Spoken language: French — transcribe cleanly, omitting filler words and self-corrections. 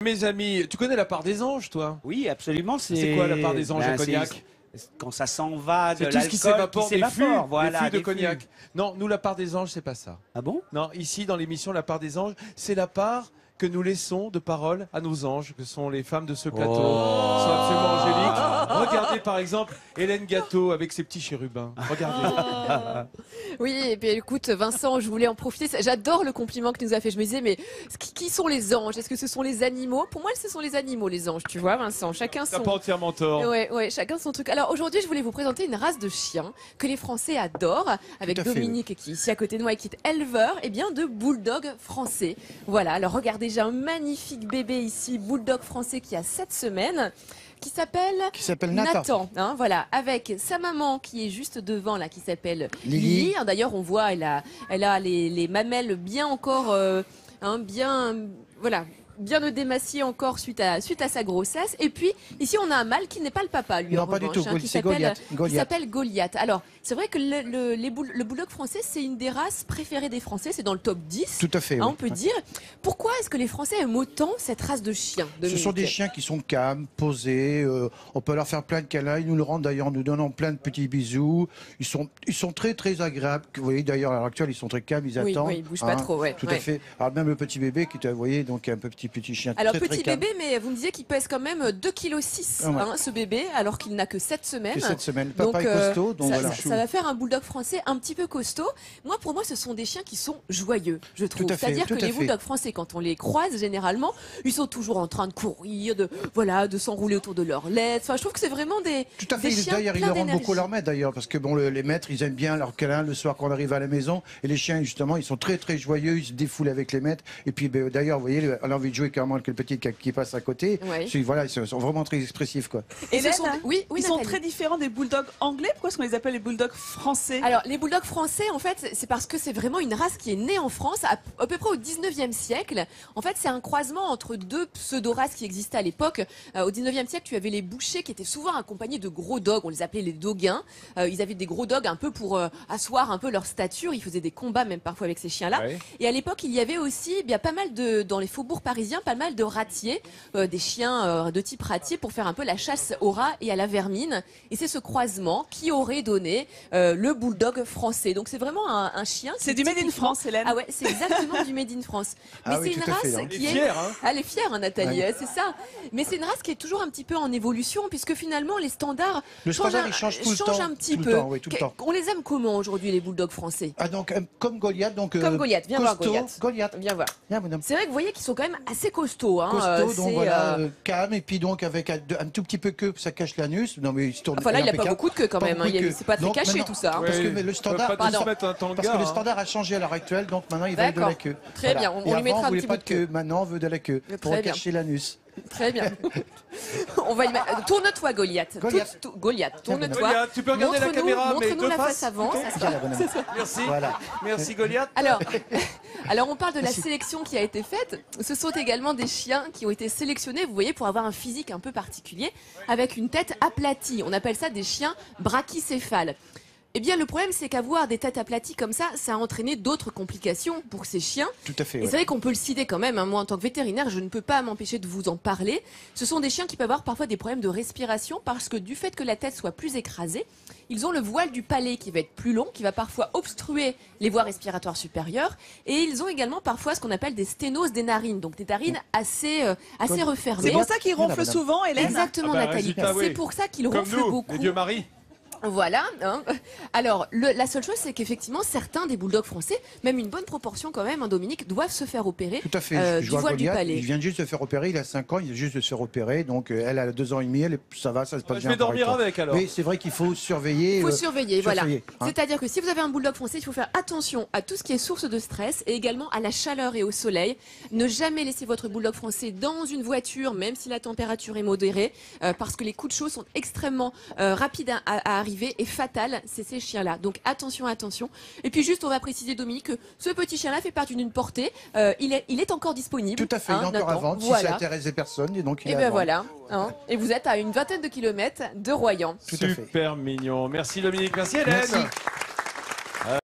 mes amis, tu connais la part des anges, toi? Oui, absolument. C'est quoi la part des anges à Cognac? Quand ça s'en va de C'est tout ce qui s'évapore, des fûts, voilà, des fûts de des Cognac. fûts. Non, nous, la part des anges, c'est pas ça. Ah bon? Non, ici, dans l'émission La part des anges, c'est la part que nous laissons de parole à nos anges, que sont les femmes de ce plateau. Elles sont absolument angéliques. Regardez par exemple Hélène Gâteau avec ses petits chérubins. Regardez. Oui, et puis écoute, Vincent, je voulais en profiter. J'adore le compliment que tu nous as fait. Je me disais, mais qui sont les anges? Est-ce que ce sont les animaux? Pour moi, ce sont les animaux, les anges, tu vois, Vincent. Chacun T'as son... pas entièrement tort. Ouais, chacun son truc. Alors aujourd'hui, je voulais vous présenter une race de chiens que les Français adorent, avec Dominique qui est ici à côté de moi et qui est éleveur, et bien de bulldog français. Voilà, alors regardez, j'ai un magnifique bébé ici, bulldog français qui a 7 semaines. Qui s'appelle Nathan, hein, voilà, avec sa maman qui est juste devant là, qui s'appelle Lily. D'ailleurs, on voit, elle a les mamelles bien encore, voilà, bien démaciées encore suite à sa grossesse. Et puis ici, on a un mâle qui n'est pas le papa, lui. Non, en pas revanche, du tout. qui C'est s'appelle Goliath. Alors, c'est vrai que le bulldog français, c'est une des races préférées des Français. C'est dans le top 10. Tout à fait. Hein, on peut dire. Pourquoi est-ce que les Français aiment autant cette race de chiens? Ce sont des chiens qui sont calmes, posés. On peut leur faire plein de câlins. Ils nous le rendent d'ailleurs en nous donnant plein de petits bisous. Ils sont très très agréables. Vous voyez d'ailleurs à l'heure actuelle, ils sont très calmes. Ils attendent. Oui, ils bougent pas trop. Ouais, tout à fait. Alors même le petit bébé qui vous voyez, donc un petit chien. Alors très, petit très bébé, mais vous me disiez qu'il pèse quand même 2,6 kg, hein, ce bébé, alors qu'il n'a que 7 semaines. Que 7 semaines. Papa est costaud, donc voilà. Ça va faire un bulldog français un petit peu costaud. Pour moi, ce sont des chiens qui sont joyeux, je trouve. C'est-à-dire que les bulldogs français, quand on les croise généralement, ils sont toujours en train de courir, de s'enrouler autour de leur laisse. Enfin, je trouve que c'est vraiment des Tout à fait. Chiens D'ailleurs, ils pleins le rendent d'énergie. beaucoup leur maître d'ailleurs, parce que bon, les maîtres, ils aiment bien leur câlin le soir quand on arrive à la maison. Et les chiens, justement, ils sont très très joyeux. Ils se défoulent avec les maîtres. Et puis d'ailleurs, vous voyez, on a envie de jouer carrément avec le petit qui passe à côté. Ouais. Voilà, ils sont vraiment très expressifs, quoi. Et Hélène, ils sont très différents des bulldogs anglais. Pourquoi est-ce qu'on les appelle les bulldogs français? Alors, les bulldogs français, en fait, c'est parce que c'est vraiment une race qui est née en France à peu près au 19e siècle. En fait, c'est un croisement entre deux pseudo-races qui existaient à l'époque. Au 19e siècle, tu avais les bouchers qui étaient souvent accompagnés de gros dogs. On les appelait les doguins. Ils avaient des gros dogs un peu pour asseoir un peu leur stature. Ils faisaient des combats même parfois avec ces chiens-là. Ouais. Et à l'époque, il y avait aussi pas mal dans les faubourgs parisiens, pas mal de ratiers, des chiens de type ratier pour faire un peu la chasse aux rats et à la vermine. Et c'est ce croisement qui aurait donné le bulldog français. Donc c'est vraiment un chien. C'est du Made in France, Hélène. Ah ouais, c'est exactement du Made in France. Mais Ah oui, c'est une tout à race fait, hein. qui Elle est fière, hein. Elle est fière, hein, Nathalie, c'est ça. Mais c'est une race qui est toujours un petit peu en évolution, puisque finalement les standards Le standard, il change tout le temps. un petit Tout le peu. temps, oui, tout le temps. On les aime comment aujourd'hui les bulldogs français? Ah donc comme Goliath, donc Comme Goliath, viens voir costaud, Goliath. Viens voir. Viens, bonhomme. C'est vrai que vous voyez qu'ils sont quand même assez costauds. Hein. Costaud, donc voilà, calme, et puis donc avec un tout petit peu queue, ça cache l'anus. Non mais il se tourne. Enfin là, il a pas beaucoup de queue quand même. C'est pas très caché tout ça. Parce que le standard, parce que le standard a changé à l'heure actuelle, donc maintenant il veut de la queue. Très bien, on lui mettra un petit peu de queue. Maintenant on veut de la queue pour cacher l'anus. Très bien. On va y mettre. Tourne-toi, Goliath. Goliath, tourne-toi. Goliath, tu peux regarder la caméra, mais montre-nous de la face. face avant. Merci. Voilà. Merci Goliath. Alors, on parle de la sélection qui a été faite. Ce sont également des chiens qui ont été sélectionnés, vous voyez, pour avoir un physique un peu particulier, avec une tête aplatie. On appelle ça des chiens brachycéphales. Eh bien, le problème, c'est qu'avoir des têtes aplaties comme ça a entraîné d'autres complications pour ces chiens. Tout à fait. Et c'est vrai qu'on peut le citer quand même. Hein. Moi, en tant que vétérinaire, je ne peux pas m'empêcher de vous en parler. Ce sont des chiens qui peuvent avoir parfois des problèmes de respiration parce que du fait que la tête soit plus écrasée, ils ont le voile du palais qui va être plus long, qui va parfois obstruer les voies respiratoires supérieures. Et ils ont également parfois ce qu'on appelle des sténoses des narines, donc des narines assez refermées. C'est pour ça qu'ils ronflent souvent, Hélène. Exactement, Nathalie. C'est pour ça qu'ils ronflent beaucoup. Les dieux maris. Voilà. Hein. Alors, la seule chose, c'est qu'effectivement, certains des bulldogs français, même une bonne proportion quand même, hein, Dominique, doivent se faire opérer. Tout à fait. Du voile du palais. Il vient juste de se faire opérer, il a 5 ans, il vient juste de se faire opérer, donc elle a 2 ans et demi, ça va, ça se passe bien. Je vais dormir avec alors. Oui, c'est vrai qu'il faut surveiller. Il faut surveiller, voilà. Hein. C'est-à-dire que si vous avez un bulldog français, il faut faire attention à tout ce qui est source de stress et également à la chaleur et au soleil. Ne jamais laisser votre bulldog français dans une voiture, même si la température est modérée, parce que les coups de chaud sont extrêmement rapides à arriver et fatals. C'est ces chiens-là. Donc attention. Et puis juste, on va préciser, Dominique, que ce petit chien-là fait partie d'une portée. Il est encore disponible. Tout à fait, il est encore à vendre. Si ça intéresse personne, et donc il est à vendre. Voilà. Hein. Et vous êtes à une vingtaine de kilomètres de Royan. Super mignon. Merci Dominique, merci Hélène. Merci.